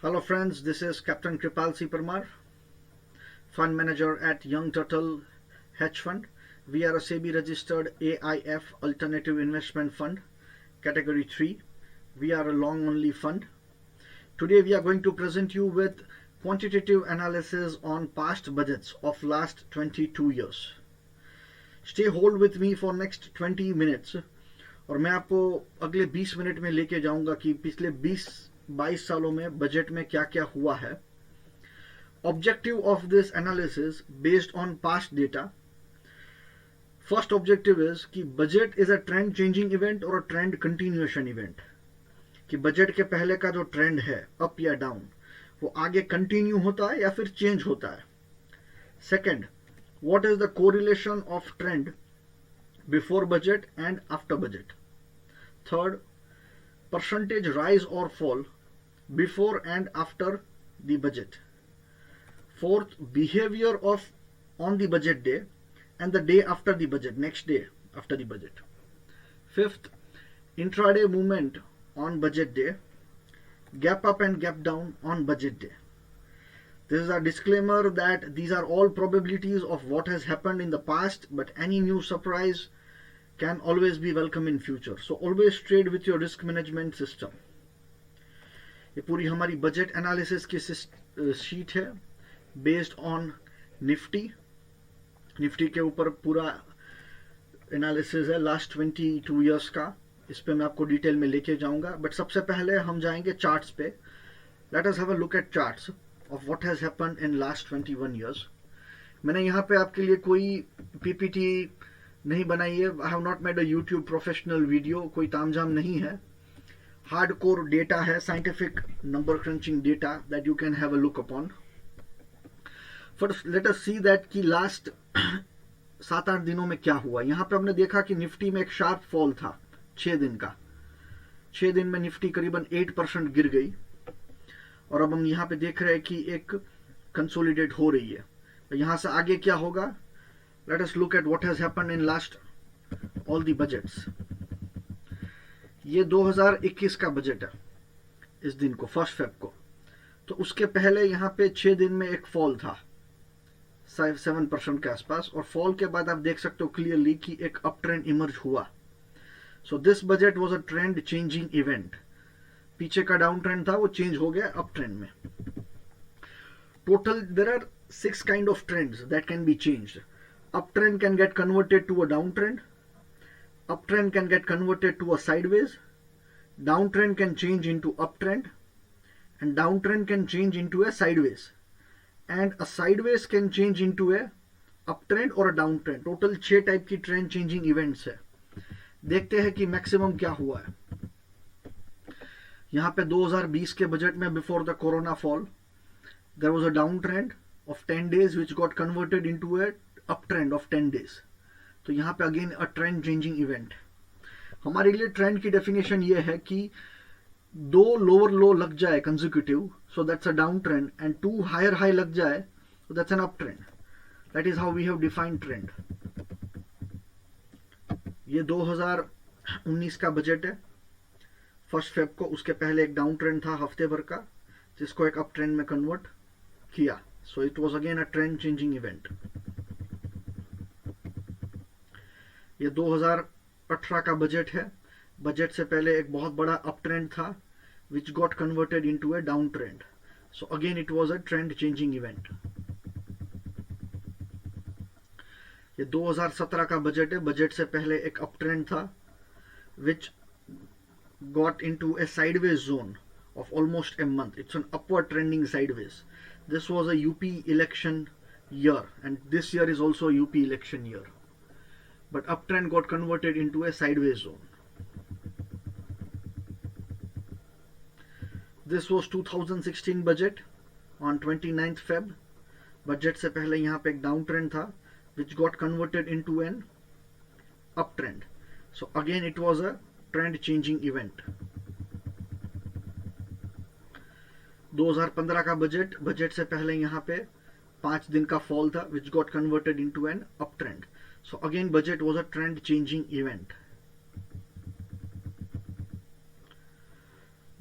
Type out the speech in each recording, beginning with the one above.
Hello friends, this is Captain Kripal C. Parmar, Fund Manager at Young Turtle Hedge Fund. We are a SEBI registered AIF Alternative Investment Fund, Category 3. We are a long only fund. Today we are going to present you with quantitative analysis on past budgets of last 22 years. Stay hold with me for next 20 minutes और मैं आपको अगले 20 minute में लेके जाऊंगा कि पिछले 22 सालों में बजट में क्या क्या हुआ है. Objective of this analysis based on past data. First objective is कि budget is a trend changing event or a trend continuation event. कि बजट के पहले का जो ट्रेंड है अप या डाउन वो आगे कंटिन्यू होता है या फिर चेंज होता है. Second, what is the correlation of trend before budget and after budget. Third, percentage rise और fall before and after the budget. Fourth, behavior of on the budget day and the day after the budget, next day after the budget. Fifth, intraday movement on budget day, gap up and gap down on budget day. This is a disclaimer that these are all probabilities of what has happened in the past, but any new surprise can always be welcome in future. So always trade with your risk management system. ये पूरी हमारी budget analysis की sheet है based on Nifty के ऊपर पूरा analysis है last 22 years का. इस पे मैं आपको डिटेल में लेके जाऊंगा, बट सबसे पहले हम जाएंगे चार्ट्स पे. Let us have a look at charts of what has happened in last 21 years. मैंने यहाँ पे आपके लिए कोई पीपीटी नहीं बनाई है. I have not made a YouTube professional video. कोई तामझाम नहीं है. Hardcore data है, scientific number crunching data that you can have a look upon. First, let us see that कि last 7-8 दिनों में क्या हुआ. यहाँ पे हमने देखा कि निफ्टी में एक शार्प फॉल था 6 दिन का. 6 दिन में निफ्टी करीबन 8% गिर गई और अब हम यहाँ पे देख रहे हैं कि एक कंसोलिडेट हो रही है. तो यहाँ से आगे क्या होगा. Let us look at what has happened in last all the budgets. ये 2021 का बजट है इस दिन को, 1 फेब को. तो उसके पहले यहाँ पे 6 दिन में एक फॉल था 7% के आसपास, और फॉल के बाद आप देख सकते हो क्लियरली कि एक अप ट्रेंड इमर्ज हुआ. So this budget was a trend changing event. पीछे का डाउन ट्रेंड था वो चेंज हो गया अप ट्रेंड में. Total there are 6 kind of trends that can be changed. Uptrend can get converted to a down trend. Uptrend can get converted to a sideways, downtrend can change into uptrend, and downtrend can change into a sideways, and a sideways can change into a uptrend or a downtrend. Total 6 type की trend changing events है. देखते हैं कि maximum क्या हुआ है. यहाँ पे 2020 के बजट में before the corona fall there was a down trend of 10 days which got converted into a uptrend of 10 days. तो यहाँ पे again a trend changing event. हमारे लिए ट्रेंड की डेफिनेशन ये है कि 2 लोअर लो लग जाए consecutive, so that's a down trend, and 2 higher high लग जाए, so that's an uptrend. That is how we have defined trend. ये 2019 का बजट है 1 फेब को. उसके पहले एक डाउन ट्रेंड था हफ्ते भर का जिसको एक अप ट्रेंड में कन्वर्ट किया. So it was again a trend changing event. ये 2018 का बजट है. बजट से पहले एक बहुत बड़ा अप ट्रेंड था which got converted into A down trend. So again it was a trend changing event. ये 2017 का बजट है. बजट से पहले एक अप ट्रेंड था which got into A sideways zone of almost a month. It's an upward trending sideways. This was a UP election year, and this year is also a UP election year. But uptrend got converted into a sideways zone. This was 2016 budget on 29th Feb. Budget से पहले यहाँ पे एक down trend था which got converted into an uptrend. So again it was a trend changing event. 2015 का budget से पहले यहाँ पे 5 दिन का फॉल था which got converted into an uptrend. So again budget was a trend changing event.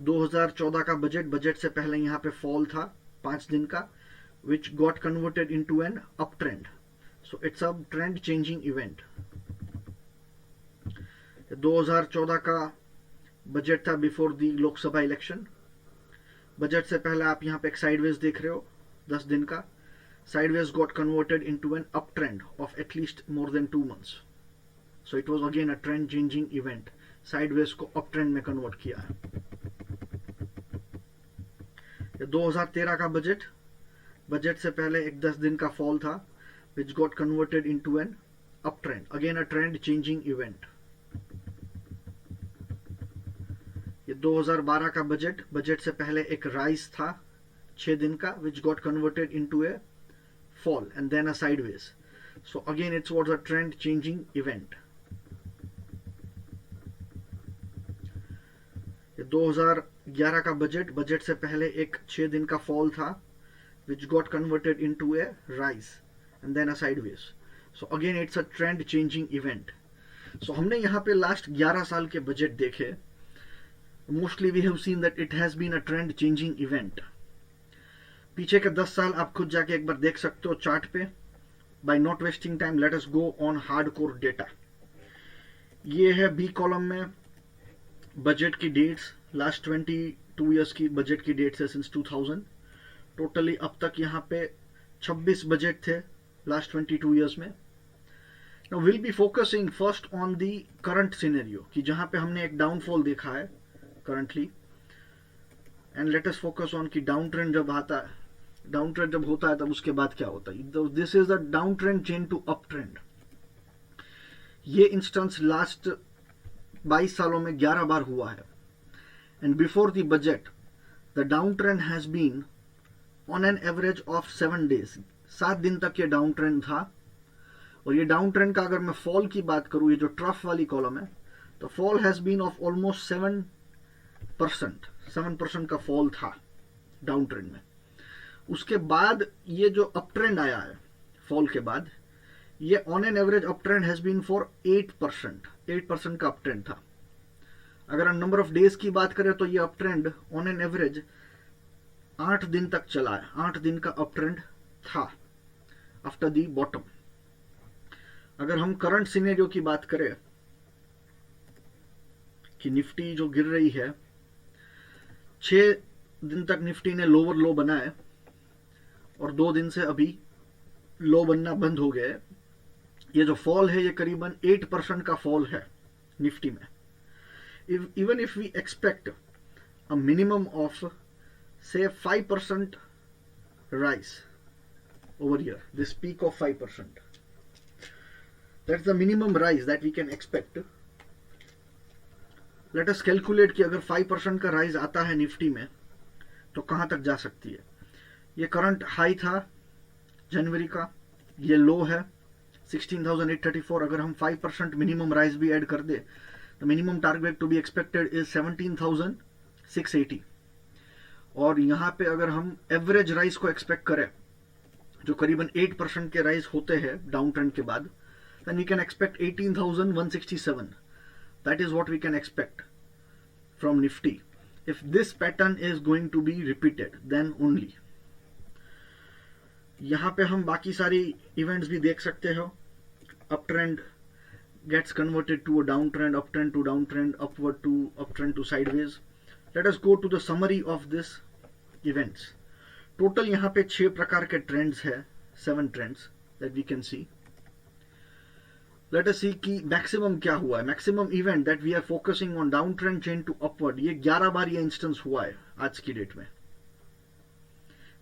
2014 का बजट से पहले यहाँ पे फॉल था 5 दिन का, which got converted into an uptrend. So it's a trend changing event. 2014 का बजट था before the Lok Sabha election. Budget से पहले आप यहाँ पे एक साइडवेज देख रहे हो 10 दिन का। Sideways got converted into an uptrend of at least more than 2 months. So it was again a trend changing event. Sideways को uptrend में convert किया है। 2013 का बजट से पहले एक 10 दिन का फॉल था, which got converted into an uptrend. Again a trend changing event. ये 2012 का बजट से पहले एक राइज था 6 दिन का, which got converted into a fall and then a sideways. So again it was a trend changing event. 2011 का budget से पहले एक 6 दिन का फॉल था, which got converted into a rise and then a sideways. So again it's a trend changing event. So हमने यहाँ पे लास्ट 11 साल के बजट देखे। Mostly we have seen that it has been a trend changing event. पीछे के 10 साल आप खुद जाके एक बार देख सकते हो चार्ट पे। By not wasting time let us go on hardcore data. ये है बी कॉलम में बजट की डेट्स, लास्ट 22 ईयर्स की बजट की डेट्स है सिंस 2000। टोटली अब तक यहाँ पे 26 बजट थे लास्ट 22 ईयर्स में। Now will be focusing first on the current scenario कि जहां पे हमने एक डाउनफॉल देखा है currently, and let us focus on कि डाउन ट्रेंड जब होता है तब उसके बाद क्या होता है। This is the downtrend change to up trend. ये इंस्टेंस लास्ट 22 सालों में 11 बार हुआ है। And before the budget the downtrend has been on an average of 7 days. 7 दिन तक ये डाउन ट्रेंड था। और ये डाउन ट्रेंड का अगर मैं फॉल की बात करूं, ये जो ट्रफ वाली कॉलम है, तो fall has been of almost 7% का फॉल था डाउन ट्रेंड में। उसके बाद ये जो अप ट्रेंड आया है फॉल के बाद, ये on an average uptrend has been for 8% का अप ट्रेंड था। अगर हम नंबर ऑफ डेज की बात करें तो ये up trend on an average 8 दिन तक चला है। 8 दिन का अप ट्रेंड था आफ्टर दी बॉटम। अगर हम करंट सिनेरियो की बात करें कि निफ्टी जो गिर रही है, 6 दिन तक निफ्टी ने लोअर लो बनाए और 2 दिन से अभी लो बनना बंद हो गया है। ये जो फॉल है ये करीबन 8% का फॉल है निफ्टी में। Even if we expect a minimum of say 5% rise over here, this peak of 5%, that's the minimum rise that we can expect. Let us calculate कि अगर 5% का राइज आता है निफ्टी में तो कहां तक जा सकती है। ये करंट हाई था जनवरी का, ये लो है 16,834। अगर हम 5% मिनिमम राइज भी ऐड कर दे तो minimum target to be expected is 17,680। और यहां पे अगर हम एवरेज राइज को एक्सपेक्ट करें जो करीबन 8% के राइज होते हैं डाउन ट्रेंड के बाद, then we can expect 18,167। That is what we can expect from Nifty if this pattern is going to be repeated, then only. यहां पे हम बाकी सारी इवेंट्स भी देख सकते हो। Up trend gets converted to a downtrend, uptrend to downtrend, upward to uptrend to sideways. Let us go to the summary of this events. Total यहाँ पे 6 प्रकार के ट्रेंड्स है, 7 trends that we can see. Let us see कि maximum क्या हुआ है। Maximum event that we are focusing on downtrend change to upward, ये 11 बार ये इंस्टेंस हुआ है आज की डेट में।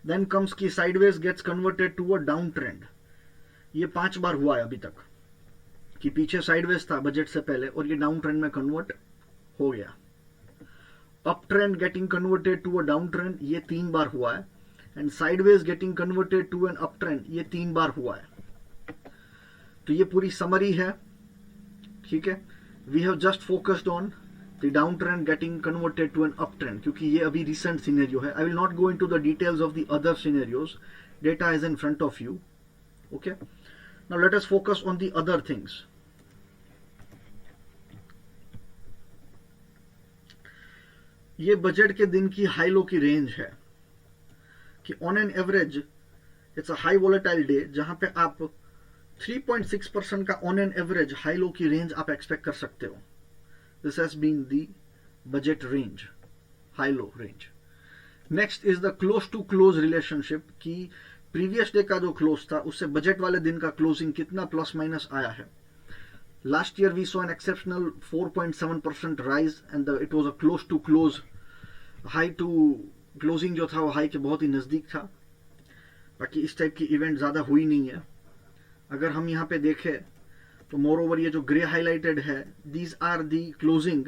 देन कम्स की sideways gets converted to a down trend, ये 5 बार हुआ है अभी तक कि पीछे साइडवेज था बजट से पहले और ये डाउन ट्रेंड में कन्वर्ट हो गया। Uptrend getting converted to a down trend, ये 3 बार हुआ है। And sideways getting converted to an up trend, ये 3 बार हुआ है। तो ये पूरी समरी है, ठीक है। We have just focused on the downtrend getting converted to an uptrend, क्योंकि ये अभी रिसेंट सिनेरियो है। I will not go into the details of the other scenarios, data is in front of you, okay. Now let us focus on the other things. ये budget के दिन की high low की range है कि on an average it's a high volatile day जहां पे आप 3.6% का on an average high low की रेंज आप एक्सपेक्ट कर सकते हो. This has been the budget range, high low range. Next is the close to close relationship कि प्रीवियस डे का जो क्लोज था उससे बजट वाले दिन का क्लोजिंग कितना प्लस माइनस आया है. Last year we saw an exceptional 4.7% rise and it was a close to close. High to closing जो था वो हाई के बहुत ही नजदीक था. बाकी इस टाइप की इवेंट ज्यादा हुई नहीं है. अगर हम यहाँ पे देखें तो मोर ओवर ये जो ग्रे हाईलाइटेड है, these are the closing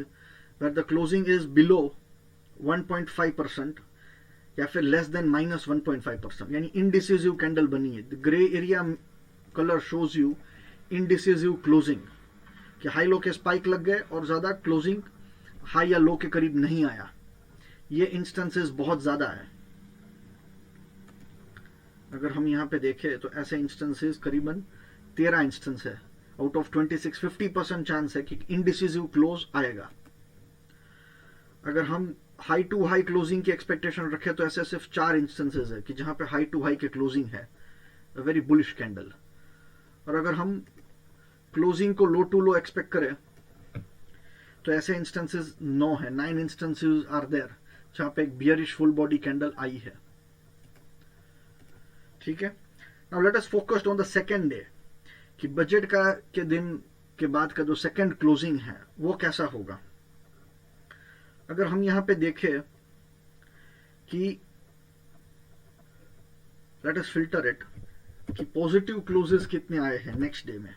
where the closing is below 1.5% या फिर लेस देन माइनस 1.5%, यानी इनडिसिसिव कैंडल बनी है. The grey area colour shows you indecisive closing कि हाई लो के स्पाइक लग गए और ज्यादा क्लोजिंग हाई या लो के करीब नहीं आया. ये इंस्टेंसेस बहुत ज्यादा है. अगर हम यहाँ पे देखें तो ऐसे इंस्टेंसेस करीबन 13 इंस्टेंस है. आउट ऑफ 26 50% चांस है कि इनडिसिसिव क्लोज आएगा. अगर हम हाई टू हाई क्लोजिंग की एक्सपेक्टेशन रखें तो ऐसे सिर्फ 4 इंस्टेंसेस है कि जहां पे हाई टू हाई के क्लोजिंग है, अ वेरी बुलिश कैंडल. और अगर हम क्लोजिंग को लो टू लो एक्सपेक्ट करें तो ऐसे इंस्टेंसेस 9 है. 9 इंस्टेंसेस आर देयर जहां पे एक बियरिश फुल बॉडी कैंडल आई है. ठीक है. Now let us focused on the second day कि बजट का के दिन के बाद का जो सेकेंड क्लोजिंग है वो कैसा होगा. अगर हम यहां पे देखें कि लेट अस फिल्टर इट कि पॉजिटिव क्लोजेस कितने आए हैं नेक्स्ट डे में.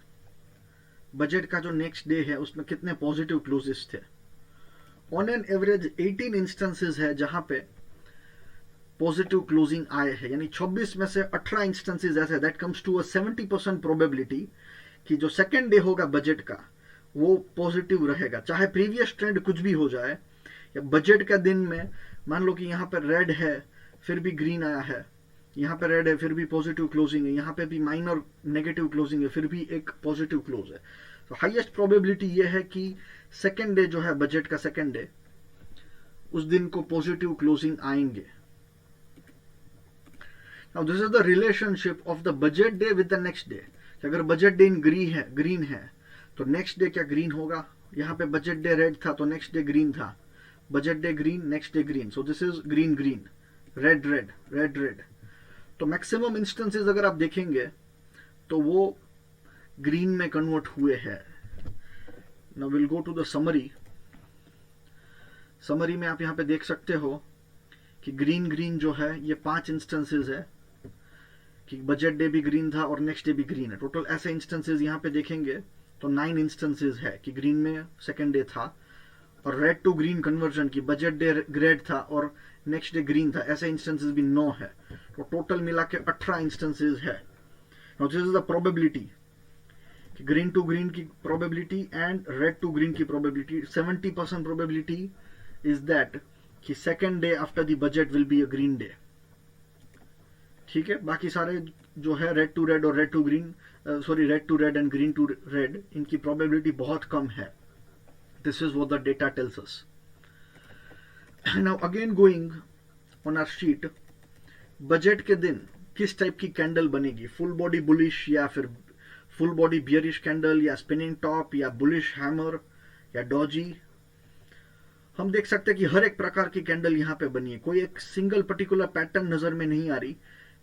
बजट का जो नेक्स्ट डे है उसमें कितने पॉजिटिव क्लोजेस थे. ऑन एन एवरेज 18 इंस्टेंसेस है जहां पे पॉजिटिव क्लोजिंग आए हैं, यानी 26 में से 18 इंस्टेंसेस ऐसे. That comes to a 70% probability कि जो सेकेंड डे होगा बजट का वो पॉजिटिव रहेगा, चाहे प्रीवियस ट्रेंड कुछ भी हो जाए. या बजट का दिन में मान लो कि यहां पर रेड है फिर भी ग्रीन आया है, यहां पर रेड है फिर भी पॉजिटिव क्लोजिंग है, यहां पे भी माइनर नेगेटिव क्लोजिंग है फिर भी एक पॉजिटिव क्लोज है. तो हाईएस्ट प्रोबेबिलिटी ये है कि सेकेंड डे जो है बजट का सेकेंड डे उस दिन को पॉजिटिव क्लोजिंग आएंगे. Now this is the relationship of the budget day with the next day. अगर बजट डे इन ग्रीन है तो नेक्स्ट डे क्या ग्रीन होगा. यहां पे बजट डे रेड था तो नेक्स्ट डे ग्रीन था. Budget day green, next day green. So this is green green, red red, red red. तो मैक्सिमम इंस्टेंसेस अगर आप देखेंगे तो वो ग्रीन में कन्वर्ट हुए हैं. Now will go to the summary. Summary में आप यहां पे देख सकते हो कि ग्रीन ग्रीन जो है ये 5 इंस्टेंसेस है कि बजट डे भी ग्रीन था और नेक्स्ट डे भी ग्रीन है. टोटल ऐसे इंस्टेंसेस यहां पे देखेंगे तो 9 इंस्टेंसेस है कि ग्रीन में सेकेंड डे था और रेड टू ग्रीन कन्वर्जन की बजट डे रेड था और नेक्स्ट डे ग्रीन था. ऐसे इंस्टेंसेस भी 9 है. तो टोटल मिला के 18 इंस्टेंसेस है. Now this is the probability कि ग्रीन टू ग्रीन की probability and red to green की प्रोबेबिलिटी. 70% प्रोबेबिलिटी इज दैट कि second day after the budget will be a green day. ठीक है. बाकी सारे जो है रेड टू रेड और red to green, sorry red to red and green to red, इनकी प्रोबेबिलिटी बहुत कम है. This is what the data tells us. Now again going on our sheet, budget के दिन किस टाइप की कैंडल बनेगी. फुल बॉडी बुलिश या फिर फुल बॉडी बियरिश कैंडल या स्पिनिंग टॉप या बुलिश हैमर या डॉजी. हम देख सकते हैं कि हर एक प्रकार की कैंडल यहां पे बनी है. कोई एक सिंगल पर्टिकुलर पैटर्न नजर में नहीं आ रही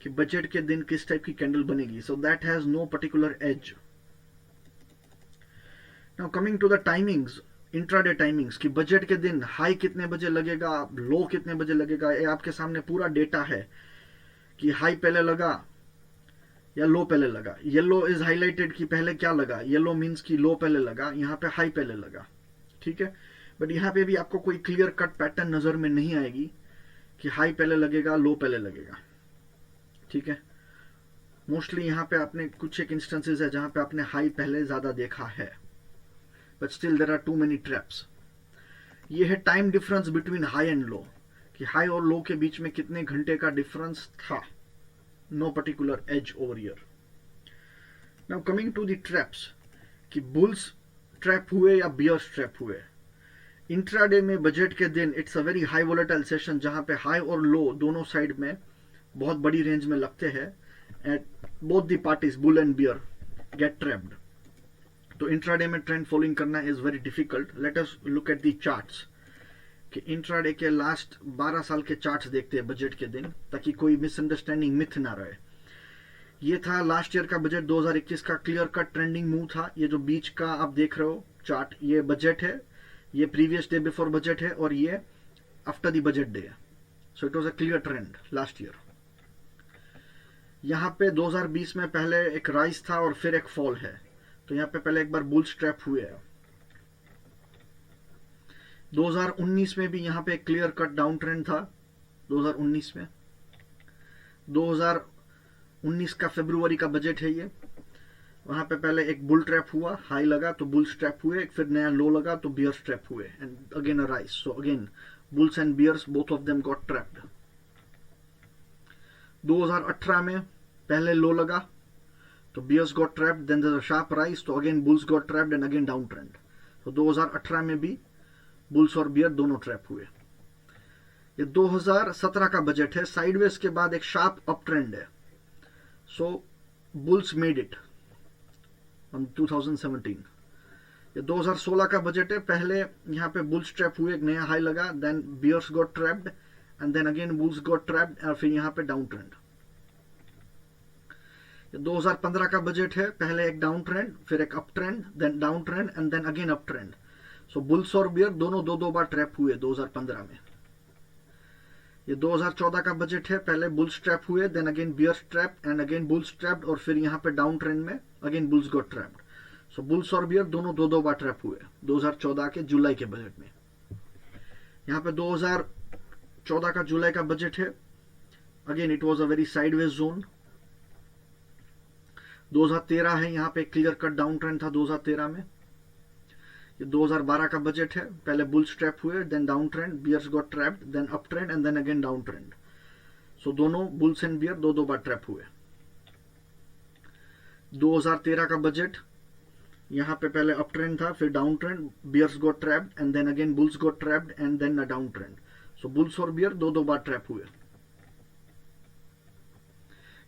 कि बजट के दिन किस टाइप की कैंडल बनेगी. So that has no particular edge. Now coming to the timings, intraday timings कि बजट के दिन हाई कितने बजे लगेगा, लो कितने बजे लगेगा. ये आपके सामने पूरा डेटा है कि हाई पहले लगा या लो पहले लगा. येलो इज हाईलाइटेड कि पहले क्या लगा. येलो मींस कि लो पहले लगा, यहां पे हाई पहले लगा. ठीक है. बट यहां पे भी आपको कोई क्लियर कट पैटर्न नजर में नहीं आएगी कि हाई पहले लगेगा लो पहले लगेगा. ठीक है. मोस्टली यहां पे आपने कुछ एक इंस्टेंसेस है जहां पे आपने हाई पहले ज्यादा देखा है. But still there are too many traps. ये है time difference between high and low कि हाई और लो के बीच में कितने घंटे का डिफरेंस था. No particular edge over here. Now coming to the traps कि बुल्स ट्रैप हुए या बियर्स ट्रैप हुए. इंट्राडे में बजट के दिन it's a very high volatile session, जहां पे हाई और लो दोनों साइड में बहुत बड़ी रेंज में लगते हैं and both the parties bull and bear get trapped. तो इंट्राडे में ट्रेंड फॉलोइंग करना is very difficult. Let us look at the charts कि इंट्राडे के लास्ट 12 साल के चार्ट्स देखते हैं बजट के दिन, ताकि कोई मिसअंडरस्टैंडिंग मिथ ना रहे। ये था लास्ट ईयर का बजट 2021 का क्लियर कट ट्रेंडिंग मूव था। ये जो बीच का आप देख रहे हो चार्ट, ये बजट है, ये प्रीवियस डे बिफोर बजट है और ये आफ्टर द बजट डे है। So it was a clear trend last year. यहाँ पे 2020 में पहले एक राइज था और फिर एक फॉल है, तो यहाँ पे पहले एक बार बुल स्ट्रैप हुए हैं। 2019 में भी यहाँ पे एक क्लियर कट डाउन ट्रेंड था। 2019 में 2019 का फरवरी का बजट है ये। वहां पे पहले एक बुल ट्रैप हुआ, हाई लगा तो बुल स्ट्रैप हुए, फिर नया लो लगा तो बियर स्ट्रैप हुए and again a rise. So again bulls and bears both of them got trapped. 2018 में पहले लो लगा तो bears got trapped, then there a sharp rise, तो again bulls got trapped and again down trend. तो 2018 में भी bulls और bear दोनों ट्रैप हुए। ये 2017 का बजट है, साइडवेज के बाद एक शार्प अप ट्रेंड है। सो बुल्स मेड इट ऑन 2017। ये 2016 का बजट है, पहले यहाँ पे बुल्स ट्रैप हुए, एक नया हाई लगा, then bears got trapped and then again bulls got trapped और फिर यहाँ पे डाउन ट्रेंड। ये 2015 का बजट है, पहले एक डाउन ट्रेंड, फिर एक up trend, then down trend and then again up trend. So bulls और बियर दोनों दो बार ट्रैप हुए 2015 में। ये 2014 का बजट है, पहले बुल्स ट्रैप हुए, then again bears trap and again bulls trapped और फिर यहाँ पे डाउन ट्रेंड में again bulls got trapped. So bulls और बियर दोनों दो बार ट्रैप हुए 2014 के जुलाई के बजट में। यहाँ पे 2014 का जुलाई का बजट है, again it was a very sideways zone. 2013 है, यहाँ पे क्लियर कट डाउन ट्रेंड था 2013 में। ये 2012 का बजट है, पहले बुल्स ट्रैप हुए, then down trend, bears got trapped, then up trend and then again down trend. So दोनों बुल्स एंड बियर दो बार ट्रैप हुए। 2013 का बजट, यहाँ पे पहले अप ट्रेंड था, फिर down trend, bears got trapped and then again bulls got trapped and then a down trend. So bulls और बियर दो बार ट्रैप हुए।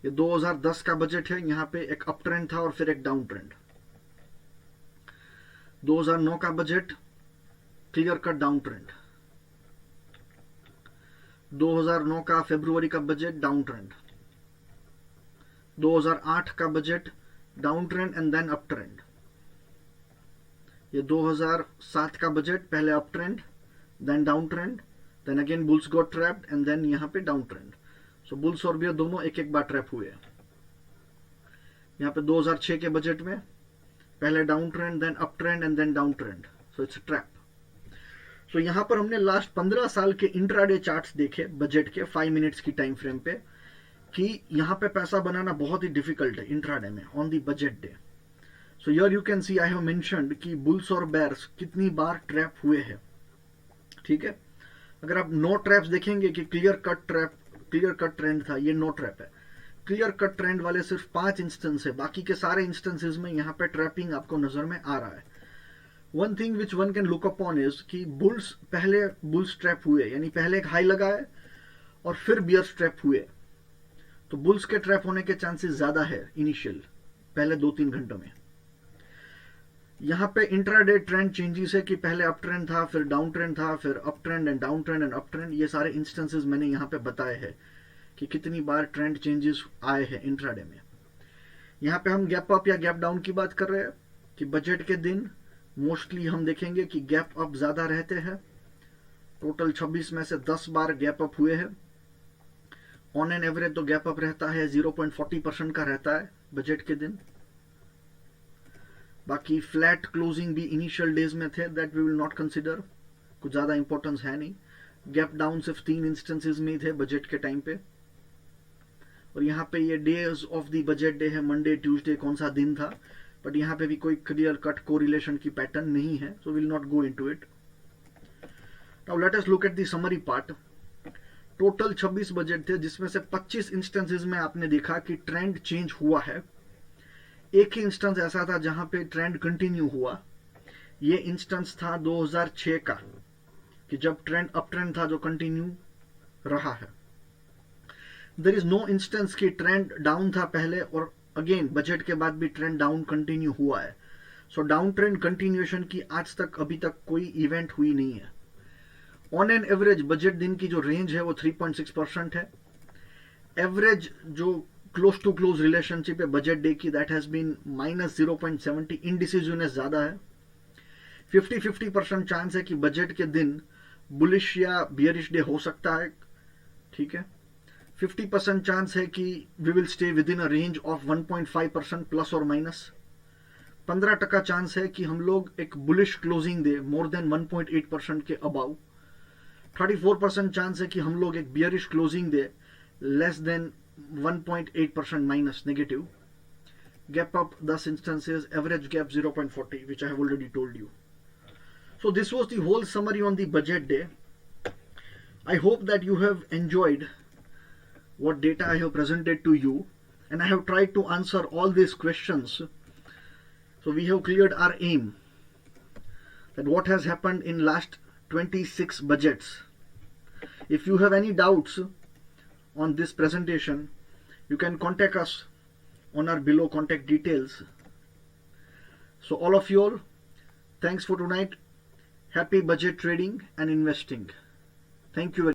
ये 2010 का बजट है, यहाँ पे एक अप ट्रेंड था और फिर एक डाउन ट्रेंड। 2009 का budget, clear cut down trend. 2009 का फरवरी का बजट, डाउन ट्रेंड। 2008 का budget, down trend and then up trend. ये 2007 का बजट, पहले up trend, then down trend, then again bulls got trapped and then यहाँ पे डाउन ट्रेंड। सो बुल्स और बियर दोनों एक बार ट्रैप हुए। यहाँ पे 2006 के बजट में पहले down trend, then up trend and then down trend. So it's trap. So यहाँ पर हमने लास्ट 15 साल के इंट्राडे चार्ट्स देखे बजट के 5 मिनट्स की टाइम फ्रेम पे, कि यहाँ पे पैसा बनाना बहुत ही डिफिकल्ट है इंट्राडे में on the budget day. So here you can see I have mentioned कि बुल्स और बेयर्स कितनी बार ट्रैप हुए हैं। ठीक है, अगर आप नो ट्रैप्स देखेंगे कि क्लियर कट ट्रेंड था, ये नो ट्रैप है। क्लियर कट ट्रेंड वाले सिर्फ 5 इंस्टेंस है, बाकी के सारे इंस्टेंसेस में यहाँ पे ट्रैपिंग आपको नजर में आ रहा है। One thing which one can look upon is कि पहले बुल्स ट्रैप हुए, यानी पहले एक हाई लगा है और फिर बियर्स ट्रैप हुए, तो बुल्स के ट्रैप होने के चांसेस ज्यादा है इनिशियल पहले 2-3 घंटों में। यहाँ पे इंट्राडे ट्रेंड चेंजेस है कि पहले अप ट्रेंड था, फिर डाउन ट्रेंड था, फिर up trend and down trend and up trend. ये सारे इंस्टेंसेस मैंने यहाँ पे बताए हैं कि कितनी बार ट्रेंड चेंजेस आए हैं इंट्राडे में। यहाँ पे हम गैप अप या गैप डाउन की बात कर रहे हैं कि बजट के दिन मोस्टली हम देखेंगे कि गैप अप ज्यादा रहते हैं। टोटल 26 में से 10 बार गैप अप हुए हैं। ऑन एन एवरेज तो गैप अप रहता है 0.40% का रहता है बजट के दिन। बाकी फ्लैट क्लोजिंग भी इनिशियल डेज में थे, that we will not consider, कुछ ज्यादा इंपॉर्टेंस है नहीं। गैप डाउन सिर्फ 3 इंस्टेंसेस में ही थे बजट के टाइम पे। और यहाँ पे ये days of the budget day है, मंडे ट्यूसडे कौन सा दिन था, बट यहाँ पे भी कोई क्लियर कट कोरिलेशन की पैटर्न नहीं है, so will not go into it. Now let us look at the summary part. Total 26 budget थे, जिसमें से 25 इंस्टेंसेस में आपने देखा कि ट्रेंड चेंज हुआ है। एक ही इंस्टेंस ऐसा था जहां पे ट्रेंड कंटिन्यू हुआ। ये इंस्टेंस था 2006 का, कि जब ट्रेंड अप ट्रेंड था जो कंटिन्यू रहा है। देयर इज नो इंस्टेंस कि ट्रेंड डाउन था पहले और अगेन बजट के बाद भी ट्रेंड डाउन कंटिन्यू हुआ है। सो डाउन ट्रेंड कंटिन्यूएशन की आज तक अभी तक कोई इवेंट हुई नहीं है। ऑन एन एवरेज बजट दिन की जो रेंज है वो 3.6% है। एवरेज जो क्लोज टू क्लोज रिलेशनशिप है बजट डे की दैट हैज बीन -0.70। इनडिसिजननेस ज्यादा है। 50-50% चांस है कि बजट के दिन बुलिश या बियरिश डे हो सकता है, ठीक है। 50% चांस है कि we will stay within a range of 1.5% plus और माइनस। 15% चांस है कि हम लोग एक बुलिश क्लोजिंग दे मोर देन 1.8% के अबाउ। 34% चांस है कि हम लोग एक bearish closing day less than 1.8% minus negative. Gap up 10 instances, average gap 0.40, which I have already told you. So this was the whole summary on the budget day. I hope that you have enjoyed what data I have presented to you, and I have tried to answer all these questions. So we have cleared our aim, that what has happened in last 26 budgets. If you have any doubts on this presentation, you can contact us on our below contact details. So all of you all, thanks for tonight. Happy budget trading and investing. Thank you very much.